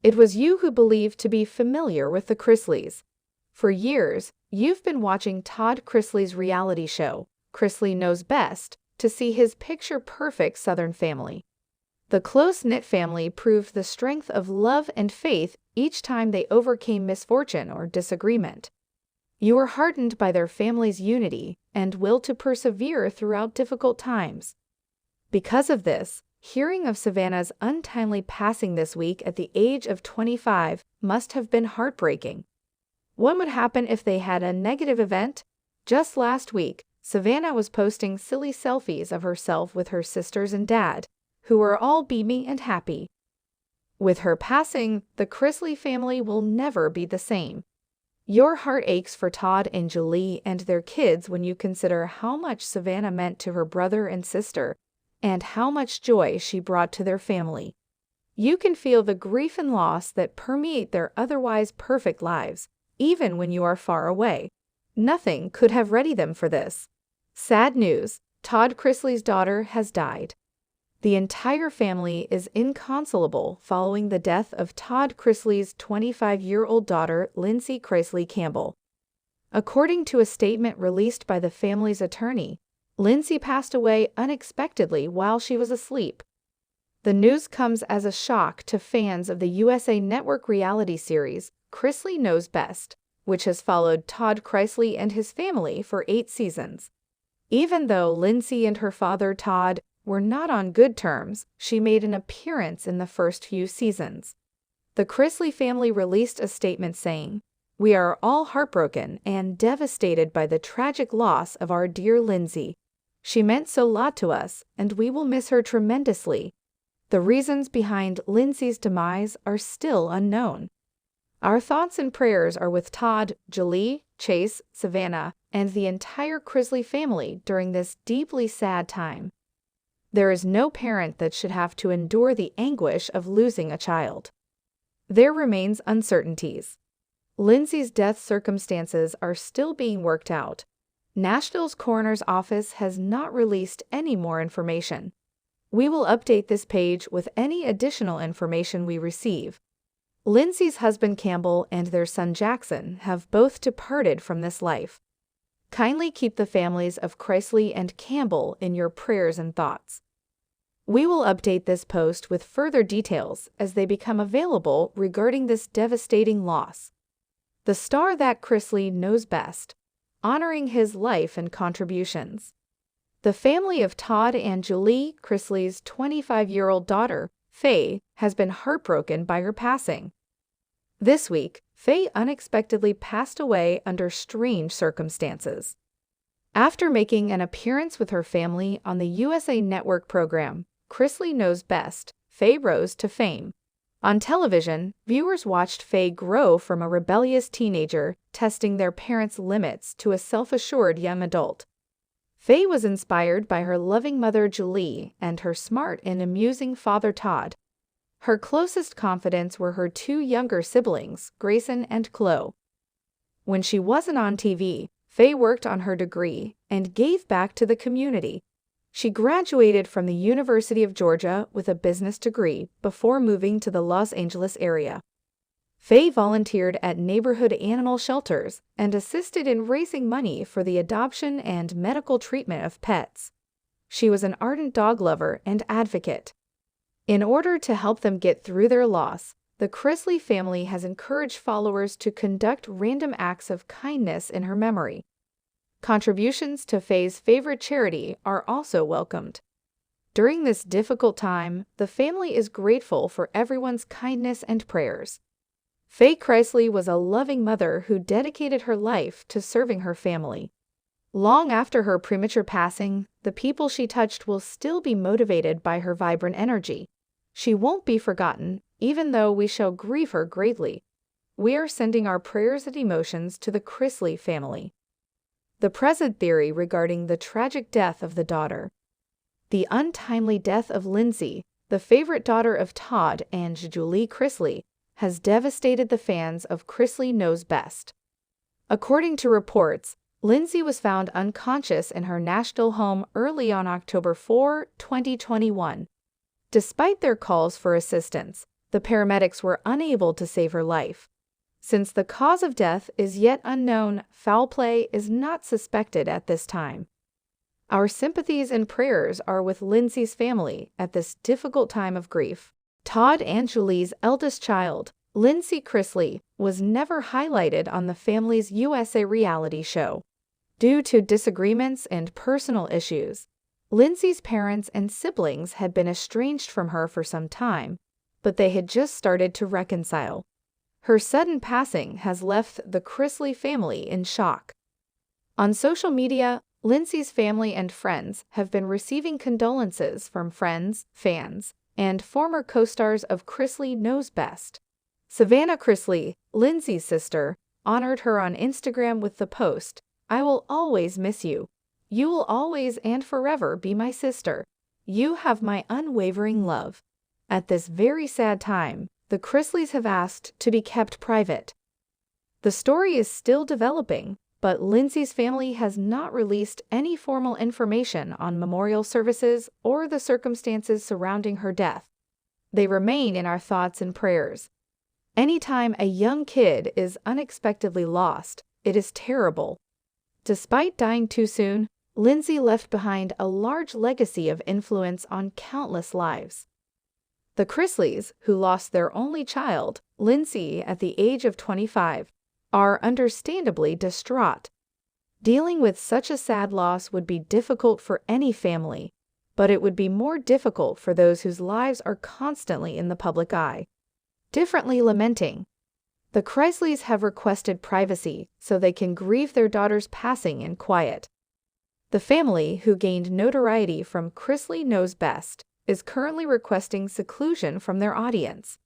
It was you who believed to be familiar with the Chrisleys. For years, you've been watching Todd Chrisley's reality show, Chrisley Knows Best, to see his picture-perfect Southern family. The close-knit family proved the strength of love and faith each time they overcame misfortune or disagreement. You were heartened by their family's unity and will to persevere throughout difficult times. Because of this, hearing of Savannah's untimely passing this week at the age of 25 must have been heartbreaking. What would happen if they had a negative event? Just last week, Savannah was posting silly selfies of herself with her sisters and dad, who were all beaming and happy. With her passing, the Chrisley family will never be the same. Your heart aches for Todd and Julie and their kids when you consider how much Savannah meant to her brother and sister, and how much joy she brought to their family. You can feel the grief and loss that permeate their otherwise perfect lives, even when you are far away. Nothing could have readied them for this. Sad news, Todd Chrisley's daughter has died. The entire family is inconsolable following the death of Todd Chrisley's 25-year-old daughter, Lindsay Chrisley Campbell. According to a statement released by the family's attorney, Lindsay passed away unexpectedly while she was asleep. The news comes as a shock to fans of the USA Network reality series, Chrisley Knows Best, which has followed Todd Chrisley and his family for 8 seasons. Even though Lindsay and her father, Todd, were not on good terms, she made an appearance in the first few seasons. The Chrisley family released a statement saying, "We are all heartbroken and devastated by the tragic loss of our dear Lindsay. She meant so lot to us, and we will miss her tremendously. The reasons behind Lindsay's demise are still unknown. Our thoughts and prayers are with Todd, Julie, Chase, Savannah, and the entire Chrisley family during this deeply sad time. There is no parent that should have to endure the anguish of losing a child. There remains uncertainties. Lindsay's death circumstances are still being worked out. Nashville's coroner's office has not released any more information. We will update this page with any additional information we receive. Lindsay's husband Campbell and their son Jackson have both departed from this life. Kindly keep the families of Chrisley and Campbell in your prayers and thoughts. We will update this post with further details as they become available regarding this devastating loss. The star that Chrisley knows best, honoring his life and contributions. The family of Todd and Julie Chrisley's 25-year-old daughter, Faye, has been heartbroken by her passing. This week, Faye unexpectedly passed away under strange circumstances. After making an appearance with her family on the USA Network program, Chrisley Knows Best, Faye rose to fame. On television, viewers watched Faye grow from a rebellious teenager, testing their parents' limits, to a self-assured young adult. Faye was inspired by her loving mother Julie and her smart and amusing father Todd. Her closest confidants were her 2 younger siblings, Grayson and Chloe. When she wasn't on TV, Faye worked on her degree and gave back to the community. She graduated from the University of Georgia with a business degree before moving to the Los Angeles area. Faye volunteered at neighborhood animal shelters and assisted in raising money for the adoption and medical treatment of pets. She was an ardent dog lover and advocate. In order to help them get through their loss, the Chrisley family has encouraged followers to conduct random acts of kindness in her memory. Contributions to Faye's favorite charity are also welcomed. During this difficult time, the family is grateful for everyone's kindness and prayers. Faye Chrisley was a loving mother who dedicated her life to serving her family. Long after her premature passing, the people she touched will still be motivated by her vibrant energy. She won't be forgotten, even though we shall grieve her greatly. We are sending our prayers and emotions to the Chrisley family. The present theory regarding the tragic death of the daughter. The untimely death of Lindsay, the favorite daughter of Todd and Julie Chrisley, has devastated the fans of Chrisley Knows Best. According to reports, Lindsay was found unconscious in her Nashville home early on October 4, 2021. Despite their calls for assistance, the paramedics were unable to save her life. Since the cause of death is yet unknown, foul play is not suspected at this time. Our sympathies and prayers are with Lindsay's family at this difficult time of grief. Todd and Julie's eldest child, Lindsay Chrisley, was never highlighted on the family's USA reality show. Due to disagreements and personal issues, Lindsay's parents and siblings had been estranged from her for some time, but they had just started to reconcile. Her sudden passing has left the Chrisley family in shock. On social media, Lindsay's family and friends have been receiving condolences from friends, fans, and former co-stars of Chrisley Knows Best. Savannah Chrisley, Lindsay's sister, honored her on Instagram with the post, "I will always miss you. You will always and forever be my sister. You have my unwavering love." At this very sad time, the Chrisleys have asked to be kept private. The story is still developing, but Lindsay's family has not released any formal information on memorial services or the circumstances surrounding her death. They remain in our thoughts and prayers. Anytime a young kid is unexpectedly lost, it is terrible. Despite dying too soon, Lindsay left behind a large legacy of influence on countless lives. The Chrisleys, who lost their only child, Lindsay, at the age of 25, are understandably distraught. Dealing with such a sad loss would be difficult for any family, but it would be more difficult for those whose lives are constantly in the public eye. Differently lamenting. The Chrisleys have requested privacy so they can grieve their daughter's passing in quiet. The family, who gained notoriety from Chrisley Knows Best, is currently requesting seclusion from their audience.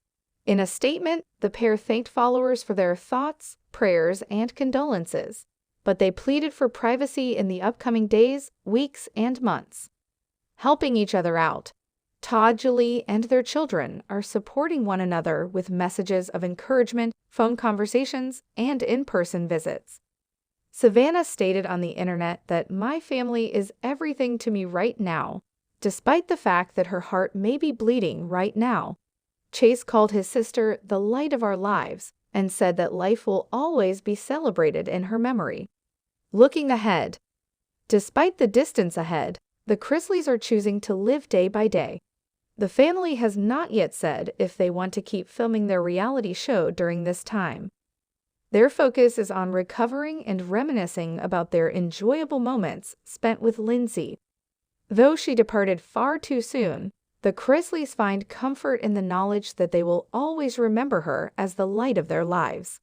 In a statement, the pair thanked followers for their thoughts, prayers, and condolences, but they pleaded for privacy in the upcoming days, weeks, and months. Helping each other out, Todd, Julie, and their children are supporting one another with messages of encouragement, phone conversations, and in-person visits. Savannah stated on the internet that "My family is everything to me right now, despite the fact that her heart may be bleeding right now." Chase called his sister the light of our lives and said that life will always be celebrated in her memory. Looking ahead. Despite the distance ahead, the Chrisleys are choosing to live day by day. The family has not yet said if they want to keep filming their reality show during this time. Their focus is on recovering and reminiscing about their enjoyable moments spent with Lindsay. Though she departed far too soon, the Chrisleys find comfort in the knowledge that they will always remember her as the light of their lives.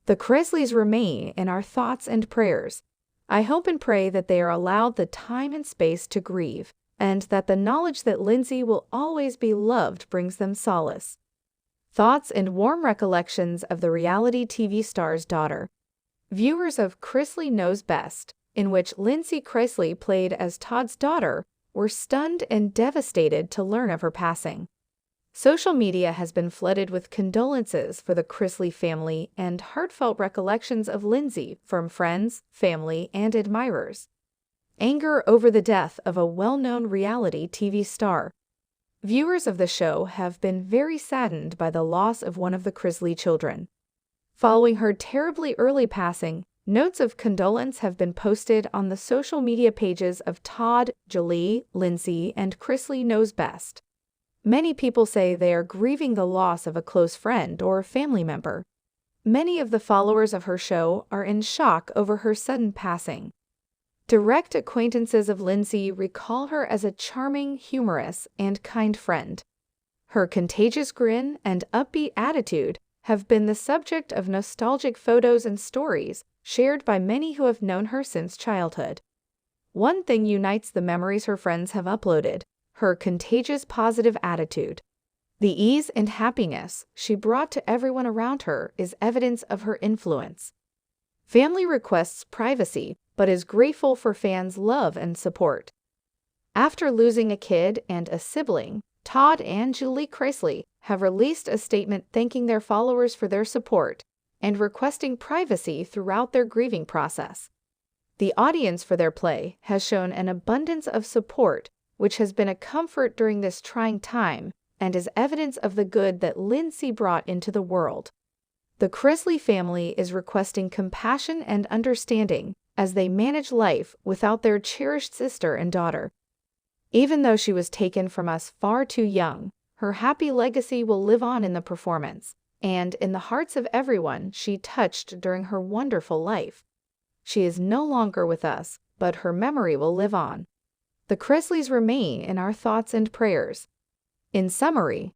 The Chrisleys remain in our thoughts and prayers. I hope and pray that they are allowed the time and space to grieve, and that the knowledge that Lindsay will always be loved brings them solace. Thoughts and warm recollections of the reality TV star's daughter. Viewers of Chrisley Knows Best, in which Lindsay Chrisley played as Todd's daughter, were stunned and devastated to learn of her passing. Social media has been flooded with condolences for the Chrisley family and heartfelt recollections of Lindsay from friends, family, and admirers. Anger over the death of a well-known reality TV star. Viewers of the show have been very saddened by the loss of one of the Chrisley children. Following her terribly early passing, notes of condolence have been posted on the social media pages of Todd, Julie, Lindsay, and Chrisley Knows Best. Many people say they are grieving the loss of a close friend or family member. Many of the followers of her show are in shock over her sudden passing. Direct acquaintances of Lindsay recall her as a charming, humorous, and kind friend. Her contagious grin and upbeat attitude have been the subject of nostalgic photos and stories shared by many who have known her since childhood. One thing unites the memories her friends have uploaded: her contagious positive attitude. The ease and happiness she brought to everyone around her is evidence of her influence. Family requests privacy, but is grateful for fans' love and support. After losing a kid and a sibling, Todd and Julie Chrisley have released a statement thanking their followers for their support and requesting privacy throughout their grieving process. The audience for their play has shown an abundance of support, which has been a comfort during this trying time, and is evidence of the good that Lindsay brought into the world. The Chrisley family is requesting compassion and understanding as they manage life without their cherished sister and daughter. Even though she was taken from us far too young, her happy legacy will live on in the performance and in the hearts of everyone she touched during her wonderful life. She is no longer with us, but her memory will live on. The Chrisleys remain in our thoughts and prayers. In summary,